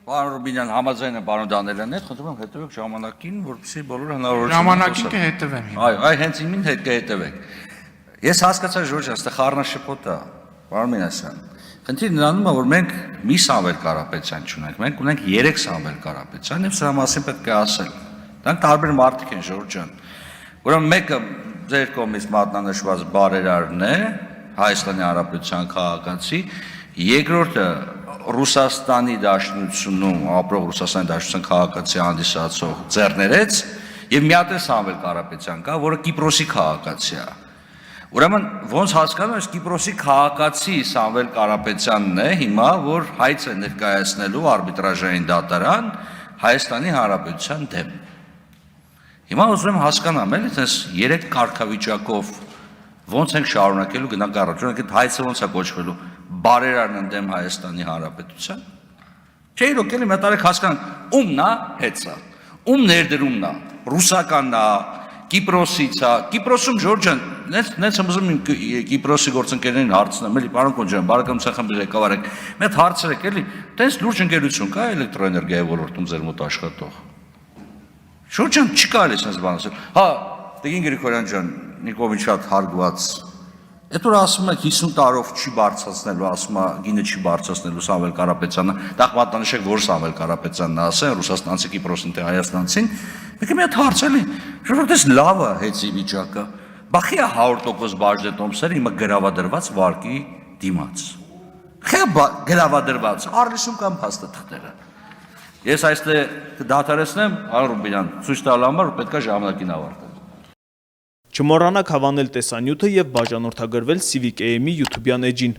Պարոն Ռուբինյան, համաձայն եմ պարոն Դանելյանն հետ, խնդրում եմ հետևեք ժամանակին, որպեսզի բոլորը հնարավորություն Ժամանակին կհետևեմ։ Այ հենց իմին հետ կհետևեք։ Ես հասկացա Ժորժ, այստեղ խառնաշփոթ է, պարոն Մինասյան։ Խնդիրը նրանում է, որ մենք մի Սամվել Կարապետյան չունենք, մենք ունենք 3 Սամվել Կարապետյան, եւ սրա մասին պետք է ասել։ Դրանք տարբեր մարդիկ են, Ժորժ ջան։ Ուրեմն մեկը ձեր կողմից մատնանշված բարերարն է, Հայաստանի Հանրապետության քաղաքացի, երկրորդը Ռուսաստանի Դաշնությունում ապրող Ռուսաստանի Դաշնության քաղաքացի հանդիսացող ձեռներեց եւ մի հատ է Սամվել Կարապետյան կա, որը Կիպրոսի քաղաքացի է։ Ուրեմն ոնց հասկանում ես Կիպրոսի քաղաքացի Սամվել Կարապետյանն է հիմա, որ հայց է ներկայացնելու արբիտրաժային դատարան Հայաստանի Հանրապետության դեմ։ Հիմա ուզում եմ հասկանամ, էլի, այս 3 կարգավիճակով ոնց ենք շարունակելու գնանք առաջ, օրինակ այդ հայցը ոնց է կոչվելու բարերարն ընդդեմ Հայաստանի Հանրապետության։ Չէ, իրոք էլի մտարեք հասկանանք, ումն է հեծա, ում ներդրումն է, ռուսականն է, Կիպրոսից է, Կիպրոսում Ժորժ ջան, նենց եմ ուզում Կիպրոսի գործընկերներին հարցնեմ, էլի պարոն Կոնջյան, բարեկամության խմբի ղեկավար եք, մեծ հարցրեք, էլի, տենց լուրջ ընկերություն կա էլեկտրոէներգիայի ոլորտում ձեր մոտ աշխատող։ Ժորժ ջան, չի կարելի sense բան ասել։ Հա, Տիկին Գրիգորյան ջան, Նիկովիչ շատ հարգված։ Այդ որ ասում եք 50 տարով չի բարձրացնելու, ասում է գինը չի բարձրացնելու Սամվել Կարապետյանը, դա մատնանշեք որ Սամվել Կարապետյանն է ասել, ռուսաստանցի Կիպրոսին թե հայաստանցին։ Մեկ մի հատ հարց էլի, շուտով լավ է հեծի վիճակը։ Բախի է 100% բաժնետոմսերը հիմա գրավադրված վարկի դիմաց։ Խե գրավադրված, առլիսում կամ փաստաթղթերը։ Ես այստեղ կդադարեցնեմ, պարոն Ռուբինյան, ցույց տալ համար պետք է ժամանակին ավարտել։ Չմոռանաք հավանել տեսանյութը եւ բաժանորդագրվել Civic AM-ի YouTube-յան էջին։